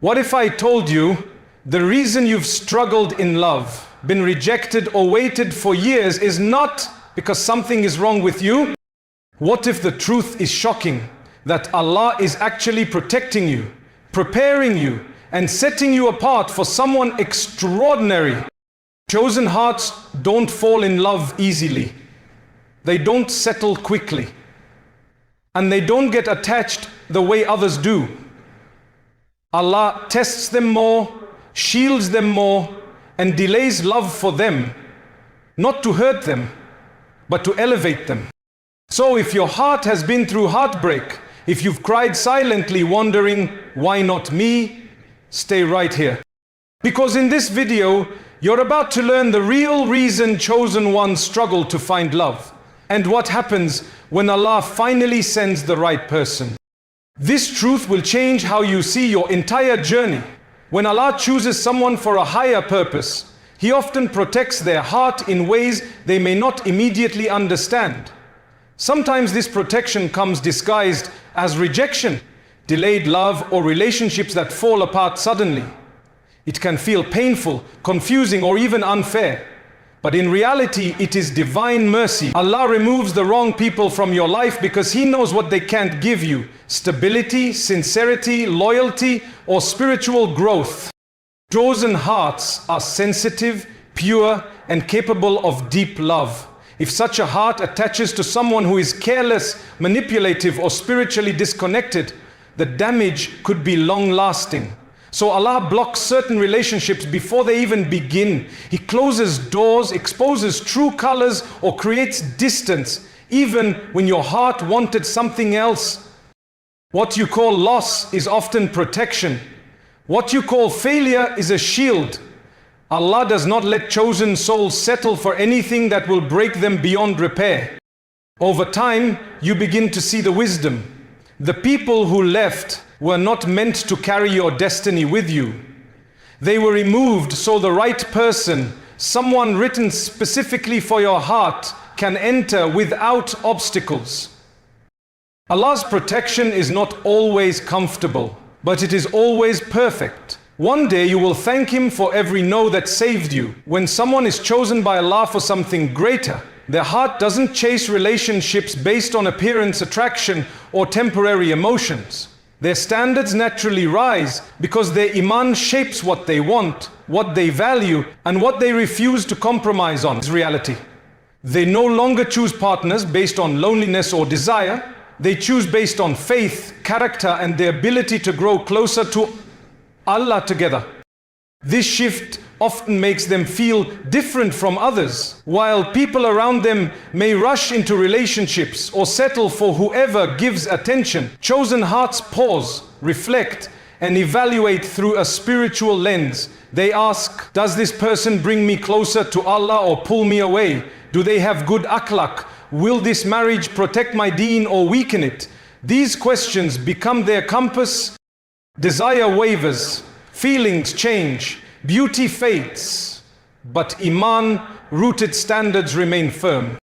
What if I told you the reason you've struggled in love, been rejected or waited for years is not because something is wrong with you? What if the truth is shocking, that Allah is actually protecting you, preparing you, and setting you apart for someone extraordinary? Chosen hearts don't fall in love easily. They don't settle quickly. And they don't get attached the way others do. Allah tests them more, shields them more, and delays love for them, not to hurt them, but to elevate them. So if your heart has been through heartbreak, if you've cried silently wondering, why not me? Stay right here. Because in this video, you're about to learn the real reason chosen ones struggle to find love, and what happens when Allah finally sends the right person. This truth will change how you see your entire journey. When Allah chooses someone for a higher purpose, He often protects their heart in ways they may not immediately understand. Sometimes this protection comes disguised as rejection, delayed love, or relationships that fall apart suddenly. It can feel painful, confusing, or even unfair. But in reality, it is divine mercy. Allah removes the wrong people from your life because He knows what they can't give you: stability, sincerity, loyalty, or spiritual growth. Chosen hearts are sensitive, pure, and capable of deep love. If such a heart attaches to someone who is careless, manipulative, or spiritually disconnected, the damage could be long-lasting. So Allah blocks certain relationships before they even begin. He closes doors, exposes true colors, or creates distance, even when your heart wanted something else. What you call loss is often protection. What you call failure is a shield. Allah does not let chosen souls settle for anything that will break them beyond repair. Over time, you begin to see the wisdom. The people who left were not meant to carry your destiny with you. They were removed so the right person, someone written specifically for your heart, can enter without obstacles. Allah's protection is not always comfortable, but it is always perfect. One day you will thank Him for every no that saved you. When someone is chosen by Allah for something greater, their heart doesn't chase relationships based on appearance, attraction, or temporary emotions. Their standards naturally rise because their iman shapes what they want, what they value, and what they refuse to compromise on is reality. They no longer choose partners based on loneliness or desire. They choose based on faith, character, and their ability to grow closer to Allah together. This shift often makes them feel different from others. While people around them may rush into relationships or settle for whoever gives attention, chosen hearts pause, reflect, and evaluate through a spiritual lens. They ask, does this person bring me closer to Allah or pull me away? Do they have good akhlaq? Will this marriage protect my deen or weaken it? These questions become their compass. Desire wavers, feelings change, beauty fades, but iman-rooted standards remain firm.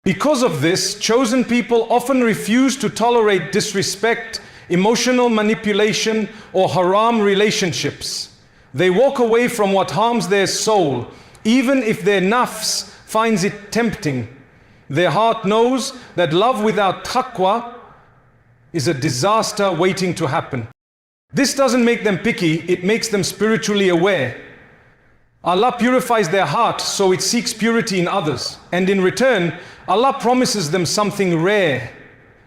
Because of this, chosen people often refuse to tolerate disrespect, emotional manipulation, or haram relationships. They walk away from what harms their soul, even if their nafs finds it tempting. Their heart knows that love without taqwa is a disaster waiting to happen. This doesn't make them picky, it makes them spiritually aware. Allah purifies their heart so it seeks purity in others. And in return, Allah promises them something rare.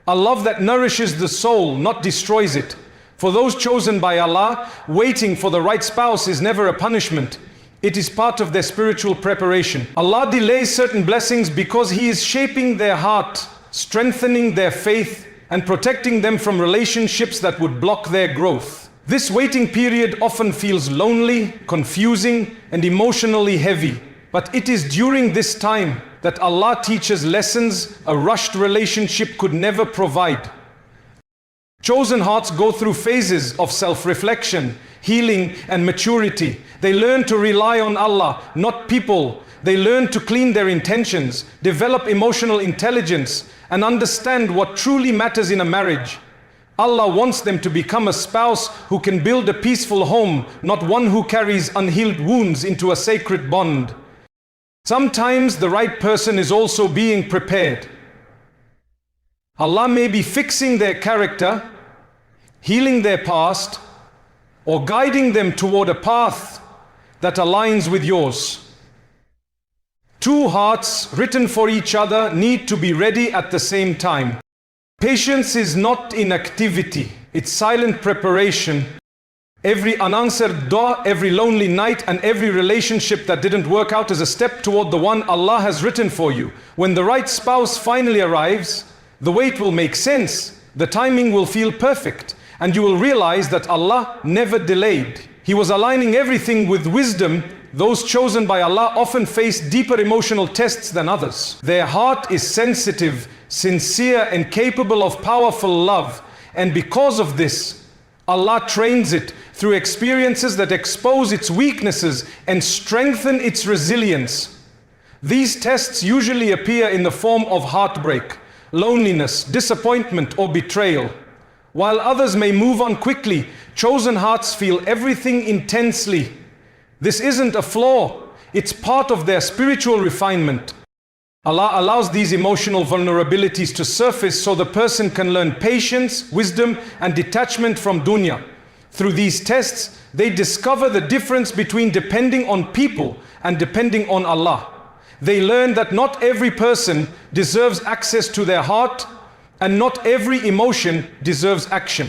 A love that nourishes the soul, not destroys it. For those chosen by Allah, waiting for the right spouse is never a punishment. It is part of their spiritual preparation. Allah delays certain blessings because He is shaping their heart, strengthening their faith, and protecting them from relationships that would block their growth. This waiting period often feels lonely, confusing, and emotionally heavy. But it is during this time that Allah teaches lessons a rushed relationship could never provide. Chosen hearts go through phases of self-reflection, healing, and maturity. They learn to rely on Allah, not people. They learn to clean their intentions, develop emotional intelligence, and understand what truly matters in a marriage. Allah wants them to become a spouse who can build a peaceful home, not one who carries unhealed wounds into a sacred bond. Sometimes the right person is also being prepared. Allah may be fixing their character, healing their past, or guiding them toward a path that aligns with yours. Two hearts written for each other need to be ready at the same time. Patience is not inactivity, it's silent preparation. Every unanswered dua, every lonely night, and every relationship that didn't work out is a step toward the one Allah has written for you. When the right spouse finally arrives, the wait will make sense, the timing will feel perfect, and you will realize that Allah never delayed. He was aligning everything with wisdom. Those chosen by Allah often face deeper emotional tests than others. Their heart is sensitive, sincere, and capable of powerful love. And because of this, Allah trains it through experiences that expose its weaknesses and strengthen its resilience. These tests usually appear in the form of heartbreak, loneliness, disappointment, or betrayal. While others may move on quickly, chosen hearts feel everything intensely. This isn't a flaw, it's part of their spiritual refinement. Allah allows these emotional vulnerabilities to surface so the person can learn patience, wisdom, and detachment from dunya. Through these tests, they discover the difference between depending on people and depending on Allah. They learn that not every person deserves access to their heart, and not every emotion deserves action.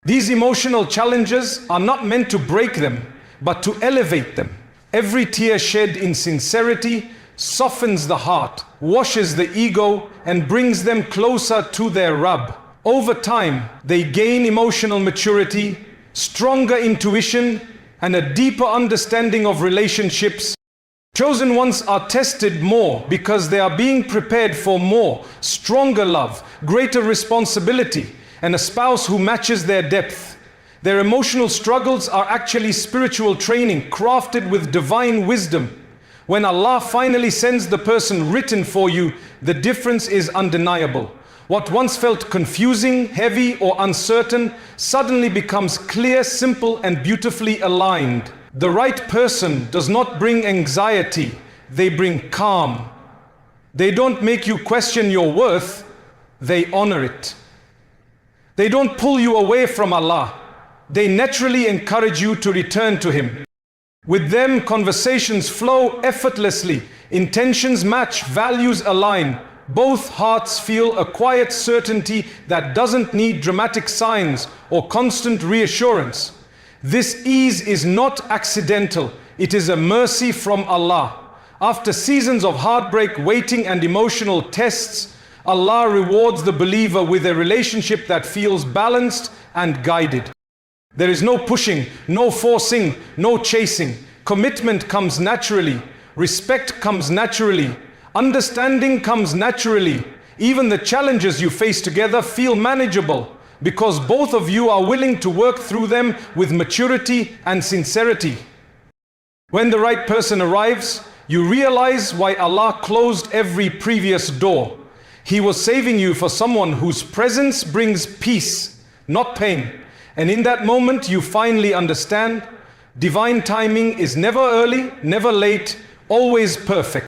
These emotional challenges are not meant to break them, but to elevate them. Every tear shed in sincerity softens the heart, washes the ego, and brings them closer to their Rabb. Over time, they gain emotional maturity, stronger intuition, and a deeper understanding of relationships. Chosen ones are tested more because they are being prepared for more, stronger love, greater responsibility, and a spouse who matches their depth. Their emotional struggles are actually spiritual training crafted with divine wisdom. When Allah finally sends the person written for you, the difference is undeniable. What once felt confusing, heavy, or uncertain suddenly becomes clear, simple, and beautifully aligned. The right person does not bring anxiety, they bring calm. They don't make you question your worth, they honor it. They don't pull you away from Allah, they naturally encourage you to return to Him. With them, conversations flow effortlessly, intentions match, values align. Both hearts feel a quiet certainty that doesn't need dramatic signs or constant reassurance. This ease is not accidental, it is a mercy from Allah. After seasons of heartbreak, waiting, and emotional tests, Allah rewards the believer with a relationship that feels balanced and guided. There is no pushing, no forcing, no chasing. Commitment comes naturally, respect comes naturally, understanding comes naturally. Even the challenges you face together feel manageable because both of you are willing to work through them with maturity and sincerity. When the right person arrives, you realize why Allah closed every previous door. He was saving you for someone whose presence brings peace, not pain. And in that moment, you finally understand, divine timing is never early, never late, always perfect.